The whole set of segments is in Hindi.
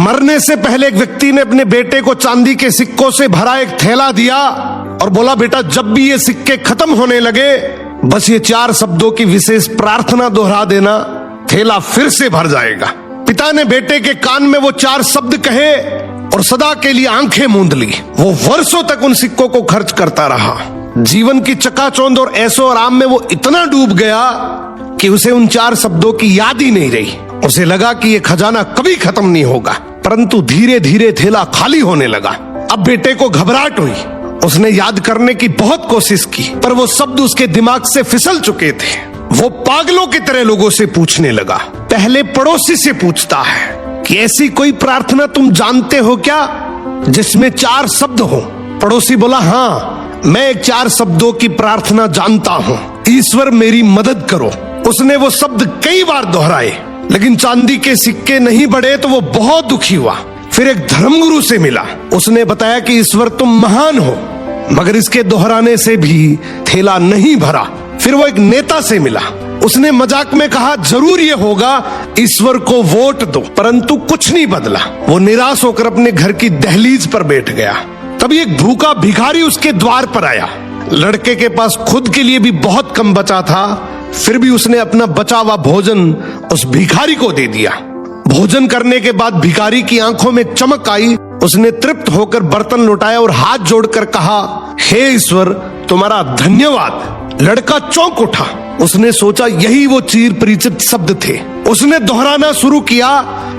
मरने से पहले एक व्यक्ति ने अपने बेटे को चांदी के सिक्कों से भरा एक थैला दिया और बोला, बेटा जब भी ये सिक्के खत्म होने लगे बस ये 4 शब्दों की विशेष प्रार्थना दोहरा देना, थैला फिर से भर जाएगा। पिता ने बेटे के कान में वो 4 शब्द कहे और सदा के लिए आंखें मूंद ली। वो वर्षों तक उन सिक्कों को खर्च करता रहा। जीवन की चकाचौंध और ऐशो आराम में वो इतना डूब गया कि उसे उन 4 शब्दों की याद ही नहीं रही। उसे लगा कि ये खजाना कभी खत्म नहीं होगा, परंतु धीरे धीरे थैला खाली होने लगा। अब बेटे को घबराहट हुई। उसने याद करने की बहुत कोशिश की, पर वो शब्द उसके दिमाग से फिसल चुके थे। वो पागलों की तरह लोगों से पूछने लगा। पहले पड़ोसी से पूछता है कि ऐसी कोई प्रार्थना तुम जानते हो क्या जिसमें 4 शब्द हो? पड़ोसी बोला, हाँ मैं 4 शब्दों की प्रार्थना जानता हूँ, ईश्वर मेरी मदद करो। उसने वो शब्द कई बार दोहराए, लेकिन चांदी के सिक्के नहीं बढ़े तो वो बहुत दुखी हुआ। फिर एक धर्मगुरु से मिला। उसने बताया कि ईश्वर तुम महान हो, मगर इसके दोहराने से भी थैला नहीं भरा। फिर वो एक नेता से मिला। उसने मजाक में कहा, जरूर ये होगा, ईश्वर को वोट दो, परंतु कुछ नहीं बदला। वो निराश होकर अपने घर की दहलीज पर बैठ गया। तभी एक भूखा भिखारी उसके द्वार पर आया। लड़के के पास खुद के लिए भी बहुत कम बचा था, फिर भी उसने अपना बचा हुआ भोजन उस भिखारी को दे दिया। भोजन करने के बाद भिखारी की आंखों में चमक आई। उसने तृप्त होकर बर्तन लौटाया और हाथ जोड़कर कहा, हे ईश्वर तुम्हारा धन्यवाद। लड़का चौंक उठा। उसने सोचा यही वो चिर परिचित शब्द थे। उसने दोहराना शुरू किया,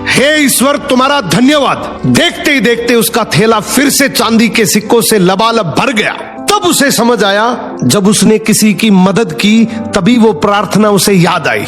हे ईश्वर तुम्हारा धन्यवाद। देखते ही देखते उसका थैला फिर से चांदी के सिक्कों से लबालब भर गया। तब उसे समझ आया, जब उसने किसी की मदद की तभी वो प्रार्थना उसे याद आई।